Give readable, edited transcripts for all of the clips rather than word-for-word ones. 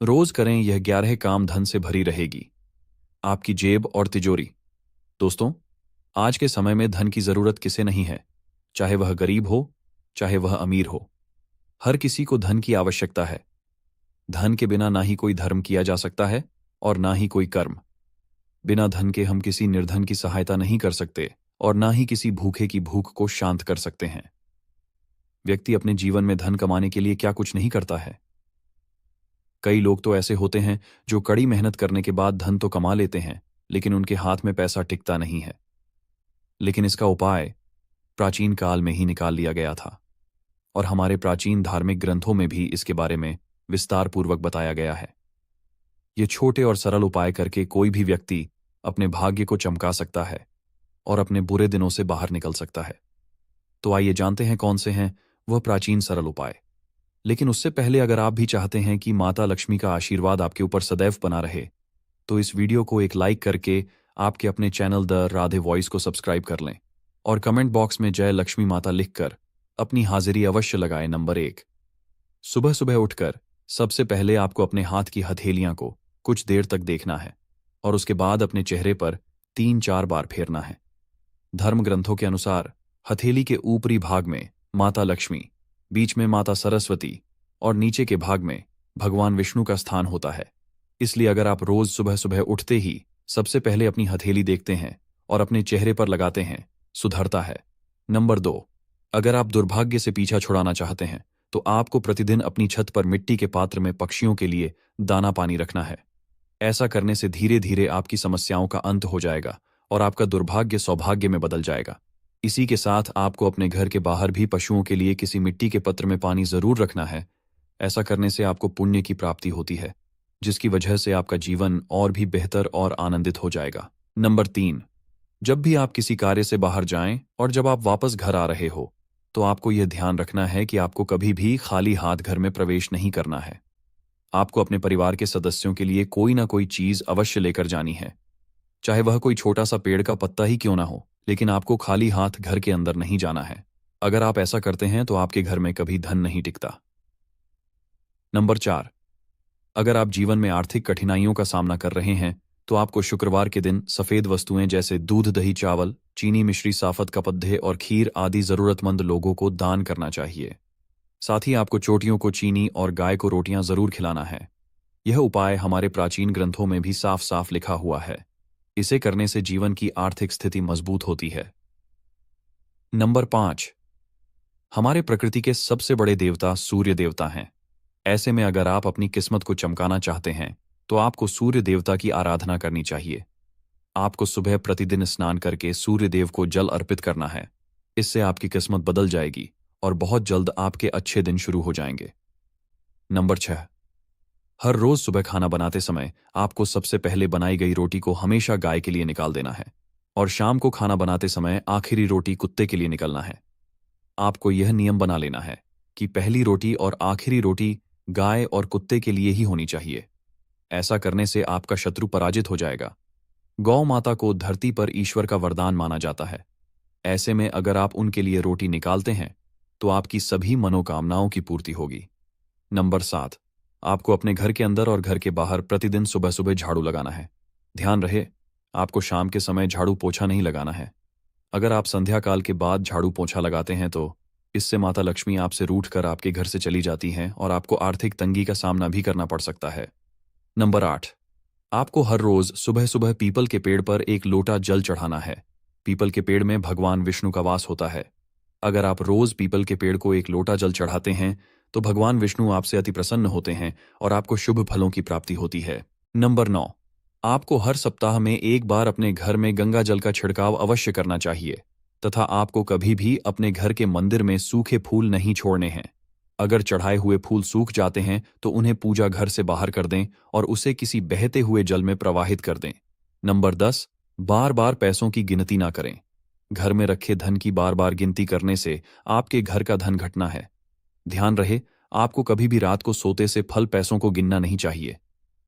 रोज करें यह 11 काम, धन से भरी रहेगी आपकी जेब और तिजोरी। दोस्तों, आज के समय में धन की जरूरत किसे नहीं है, चाहे वह गरीब हो, चाहे वह अमीर हो। हर किसी को धन की आवश्यकता है। धन के बिना ना ही कोई धर्म किया जा सकता है और ना ही कोई कर्म। बिना धन के हम किसी निर्धन की सहायता नहीं कर सकते और ना ही किसी भूखे की भूख को शांत कर सकते हैं। व्यक्ति अपने जीवन में धन कमाने के लिए क्या कुछ नहीं करता है। कई लोग तो ऐसे होते हैं जो कड़ी मेहनत करने के बाद धन तो कमा लेते हैं, लेकिन उनके हाथ में पैसा टिकता नहीं है। लेकिन इसका उपाय प्राचीन काल में ही निकाल लिया गया था और हमारे प्राचीन धार्मिक ग्रंथों में भी इसके बारे में विस्तार पूर्वक बताया गया है। ये छोटे और सरल उपाय करके कोई भी व्यक्ति अपने भाग्य को चमका सकता है और अपने बुरे दिनों से बाहर निकल सकता है। तो आइए जानते हैं कौन से हैं वह प्राचीन सरल उपाय। लेकिन उससे पहले अगर आप भी चाहते हैं कि माता लक्ष्मी का आशीर्वाद आपके ऊपर सदैव बना रहे, तो इस वीडियो को एक लाइक करके आपके अपने चैनल द राधे वॉइस को सब्सक्राइब कर लें और कमेंट बॉक्स में जय लक्ष्मी माता लिखकर अपनी हाजिरी अवश्य लगाएं। नंबर 1, सुबह सुबह उठकर सबसे पहले आपको अपने हाथ की हथेलियां को कुछ देर तक देखना है और उसके बाद अपने चेहरे पर 3-4 बार फेरना है। धर्म ग्रंथों के अनुसार हथेली के ऊपरी भाग में माता लक्ष्मी, बीच में माता सरस्वती और नीचे के भाग में भगवान विष्णु का स्थान होता है। इसलिए अगर आप रोज सुबह सुबह उठते ही सबसे पहले अपनी हथेली देखते हैं और अपने चेहरे पर लगाते हैं, सुधरता है। नंबर 2, अगर आप दुर्भाग्य से पीछा छुड़ाना चाहते हैं तो आपको प्रतिदिन अपनी छत पर मिट्टी के पात्र में पक्षियों के लिए दाना पानी रखना है। ऐसा करने से धीरे धीरे आपकी समस्याओं का अंत हो जाएगा और आपका दुर्भाग्य सौभाग्य में बदल जाएगा। इसी के साथ आपको अपने घर के बाहर भी पशुओं के लिए किसी मिट्टी के पात्र में पानी जरूर रखना है। ऐसा करने से आपको पुण्य की प्राप्ति होती है, जिसकी वजह से आपका जीवन और भी बेहतर और आनंदित हो जाएगा। नंबर 3, जब भी आप किसी कार्य से बाहर जाएं और जब आप वापस घर आ रहे हो तो आपको यह ध्यान रखना है कि आपको कभी भी खाली हाथ घर में प्रवेश नहीं करना है। आपको अपने परिवार के सदस्यों के लिए कोई ना कोई चीज अवश्य लेकर जानी है, चाहे वह कोई छोटा सा पेड़ का पत्ता ही क्यों ना हो, लेकिन आपको खाली हाथ घर के अंदर नहीं जाना है। अगर आप ऐसा करते हैं तो आपके घर में कभी धन नहीं टिकता। नंबर 4, अगर आप जीवन में आर्थिक कठिनाइयों का सामना कर रहे हैं तो आपको शुक्रवार के दिन सफेद वस्तुएं जैसे दूध, दही, चावल, चीनी मिश्री, साफत का पद्दे और खीर आदि जरूरतमंद लोगों को दान करना चाहिए। साथ ही आपको चोटियों को चीनी और गाय को रोटियां जरूर खिलाना है। यह उपाय हमारे प्राचीन ग्रंथों में भी साफ साफ लिखा हुआ है। इसे करने से जीवन की आर्थिक स्थिति मजबूत होती है। नंबर 5, हमारे प्रकृति के सबसे बड़े देवता सूर्य देवता हैं। ऐसे में अगर आप अपनी किस्मत को चमकाना चाहते हैं तो आपको सूर्य देवता की आराधना करनी चाहिए। आपको सुबह प्रतिदिन स्नान करके सूर्य देव को जल अर्पित करना है। इससे आपकी किस्मत बदल जाएगी और बहुत जल्द आपके अच्छे दिन शुरू हो जाएंगे। नंबर 6, हर रोज सुबह खाना बनाते समय आपको सबसे पहले बनाई गई रोटी को हमेशा गाय के लिए निकाल देना है और शाम को खाना बनाते समय आखिरी रोटी कुत्ते के लिए निकालना है। आपको यह नियम बना लेना है कि पहली रोटी और आखिरी रोटी गाय और कुत्ते के लिए ही होनी चाहिए। ऐसा करने से आपका शत्रु पराजित हो जाएगा। गौ माता को धरती पर ईश्वर का वरदान माना जाता है। ऐसे में अगर आप उनके लिए रोटी निकालते हैं तो आपकी सभी मनोकामनाओं की पूर्ति होगी। नंबर 7, आपको अपने घर के अंदर और घर के बाहर प्रतिदिन सुबह सुबह झाड़ू लगाना है। ध्यान रहे, आपको शाम के समय झाड़ू पोछा नहीं लगाना है। अगर आप संध्या काल के बाद झाड़ू पोछा लगाते हैं तो इससे माता लक्ष्मी आपसे रूठ कर आपके घर से चली जाती हैं और आपको आर्थिक तंगी का सामना भी करना पड़ सकता है। नंबर 8, आपको हर रोज सुबह सुबह पीपल के पेड़ पर एक लोटा जल चढ़ाना है। पीपल के पेड़ में भगवान विष्णु का वास होता है। अगर आप रोज पीपल के पेड़ को एक लोटा जल चढ़ाते हैं तो भगवान विष्णु आपसे अति प्रसन्न होते हैं और आपको शुभ फलों की प्राप्ति होती है। नंबर 9, आपको हर सप्ताह में एक बार अपने घर में गंगा जल का छिड़काव अवश्य करना चाहिए तथा आपको कभी भी अपने घर के मंदिर में सूखे फूल नहीं छोड़ने हैं। अगर चढ़ाए हुए फूल सूख जाते हैं तो उन्हें पूजा घर से बाहर कर दें और उसे किसी बहते हुए जल में प्रवाहित कर दें। नंबर 10, बार बार पैसों की गिनती ना करें। घर में रखे धन की बार बार गिनती करने से आपके घर का धन घटना है। ध्यान रहे, आपको कभी भी रात को सोते से फल पैसों को गिनना नहीं चाहिए।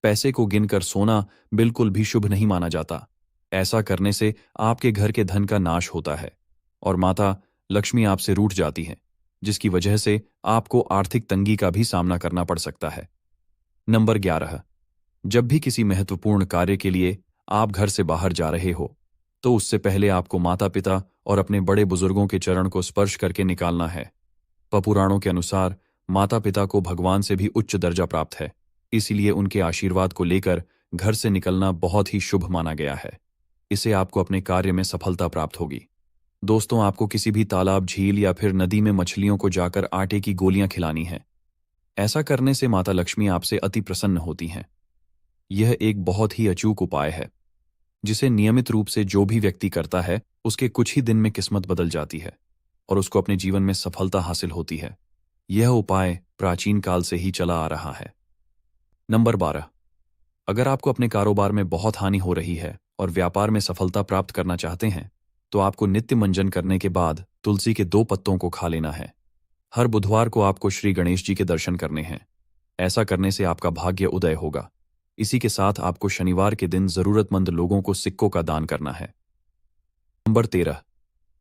पैसे को गिनकर सोना बिल्कुल भी शुभ नहीं माना जाता। ऐसा करने से आपके घर के धन का नाश होता है और माता लक्ष्मी आपसे रूठ जाती है, जिसकी वजह से आपको आर्थिक तंगी का भी सामना करना पड़ सकता है। नंबर 11। जब भी किसी महत्वपूर्ण कार्य के लिए आप घर से बाहर जा रहे हो, तो उससे पहले आपको माता पिता और अपने बड़े बुजुर्गों के चरण को स्पर्श करके निकालना है। पुराणों के अनुसार माता पिता को भगवान से भी उच्च दर्जा प्राप्त है, इसीलिए उनके आशीर्वाद को लेकर घर से निकलना बहुत ही शुभ माना गया है। इससे आपको अपने कार्य में सफलता प्राप्त होगी। दोस्तों, आपको किसी भी तालाब, झील या फिर नदी में मछलियों को जाकर आटे की गोलियां खिलानी है। ऐसा करने से माता लक्ष्मी आपसे अति प्रसन्न होती हैं। यह एक बहुत ही अचूक उपाय है, जिसे नियमित रूप से जो भी व्यक्ति करता है, उसके कुछ ही दिन में किस्मत बदल जाती है और उसको अपने जीवन में सफलता हासिल होती है। यह उपाय प्राचीन काल से ही चला आ रहा है। नंबर 12। अगर आपको अपने कारोबार में बहुत हानि हो रही है और व्यापार में सफलता प्राप्त करना चाहते हैं, तो आपको नित्य मंजन करने के बाद तुलसी के 2 पत्तों को खा लेना है। हर बुधवार को आपको श्री गणेश जी के दर्शन करने हैं। ऐसा करने से आपका भाग्य उदय होगा। इसी के साथ आपको शनिवार के दिन जरूरतमंद लोगों को सिक्कों का दान करना है। नंबर 13।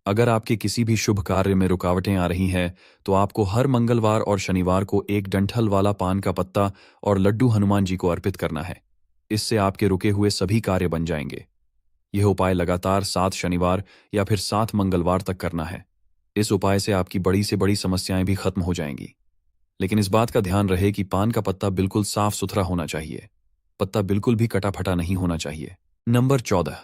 अगर आपके किसी भी शुभ कार्य में रुकावटें आ रही हैं, तो आपको हर मंगलवार और शनिवार को एक डंठल वाला पान का पत्ता और लड्डू हनुमान जी को अर्पित करना है। इससे आपके रुके हुए सभी कार्य बन जाएंगे। यह उपाय लगातार 7 शनिवार या फिर 7 मंगलवार तक करना है। इस उपाय से आपकी बड़ी से बड़ी समस्याएं भी खत्म हो जाएंगी। लेकिन इस बात का ध्यान रहे कि पान का पत्ता बिल्कुल साफ सुथरा होना चाहिए। पत्ता बिल्कुल भी कटा फटा नहीं होना चाहिए। नंबर 14।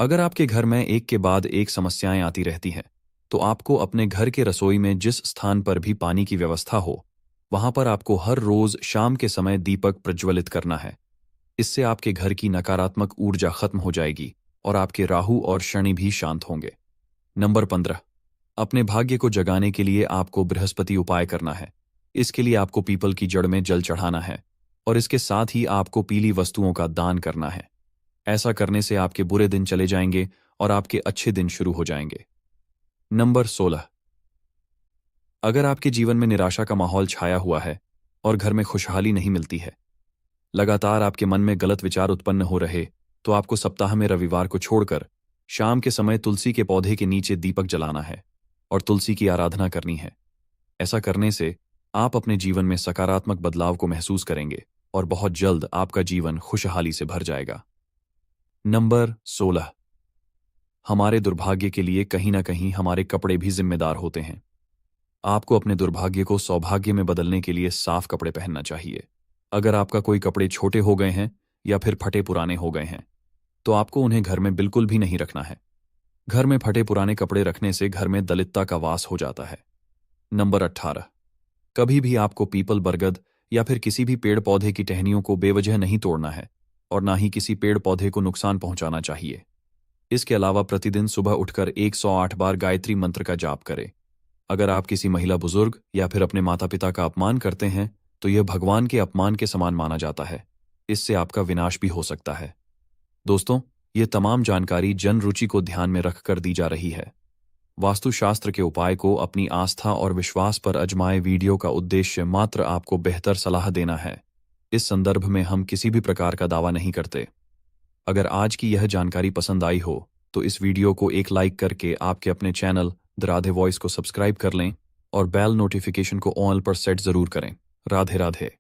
अगर आपके घर में एक के बाद एक समस्याएं आती रहती हैं, तो आपको अपने घर के रसोई में जिस स्थान पर भी पानी की व्यवस्था हो, वहां पर आपको हर रोज शाम के समय दीपक प्रज्वलित करना है। इससे आपके घर की नकारात्मक ऊर्जा खत्म हो जाएगी और आपके राहु और शनि भी शांत होंगे। नंबर 15। अपने भाग्य को जगाने के लिए आपको बृहस्पति उपाय करना है। इसके लिए आपको पीपल की जड़ में जल चढ़ाना है और इसके साथ ही आपको पीली वस्तुओं का दान करना है। ऐसा करने से आपके बुरे दिन चले जाएंगे और आपके अच्छे दिन शुरू हो जाएंगे। नंबर 16। अगर आपके जीवन में निराशा का माहौल छाया हुआ है और घर में खुशहाली नहीं मिलती है, लगातार आपके मन में गलत विचार उत्पन्न हो रहे, तो आपको सप्ताह में रविवार को छोड़कर शाम के समय तुलसी के पौधे के नीचे दीपक जलाना है और तुलसी की आराधना करनी है। ऐसा करने से आप अपने जीवन में सकारात्मक बदलाव को महसूस करेंगे और बहुत जल्द आपका जीवन खुशहाली से भर जाएगा। नंबर 16। हमारे दुर्भाग्य के लिए कहीं ना कहीं हमारे कपड़े भी जिम्मेदार होते हैं। आपको अपने दुर्भाग्य को सौभाग्य में बदलने के लिए साफ कपड़े पहनना चाहिए। अगर आपका कोई कपड़े छोटे हो गए हैं या फिर फटे पुराने हो गए हैं, तो आपको उन्हें घर में बिल्कुल भी नहीं रखना है। घर में फटे पुराने कपड़े रखने से घर में दलितता का वास हो जाता है। नंबर 18। कभी भी आपको पीपल, बरगद या फिर किसी भी पेड़ पौधे की टहनियों को बेवजह नहीं तोड़ना है और ना ही किसी पेड़ पौधे को नुकसान पहुंचाना चाहिए। इसके अलावा प्रतिदिन सुबह उठकर 108 बार गायत्री मंत्र का जाप करें। अगर आप किसी महिला, बुजुर्ग या फिर अपने माता पिता का अपमान करते हैं, तो यह भगवान के अपमान के समान माना जाता है। इससे आपका विनाश भी हो सकता है। दोस्तों, ये तमाम जानकारी जन रुचि को ध्यान में रखकर दी जा रही है। वास्तुशास्त्र के उपाय को अपनी आस्था और विश्वास पर आजमाए। वीडियो का उद्देश्य मात्र आपको बेहतर सलाह देना है। इस संदर्भ में हम किसी भी प्रकार का दावा नहीं करते। अगर आज की यह जानकारी पसंद आई हो, तो इस वीडियो को एक लाइक करके आपके अपने चैनल द राधे वॉइस को सब्सक्राइब कर लें और बेल नोटिफिकेशन को ऑल पर सेट जरूर करें। राधे राधे।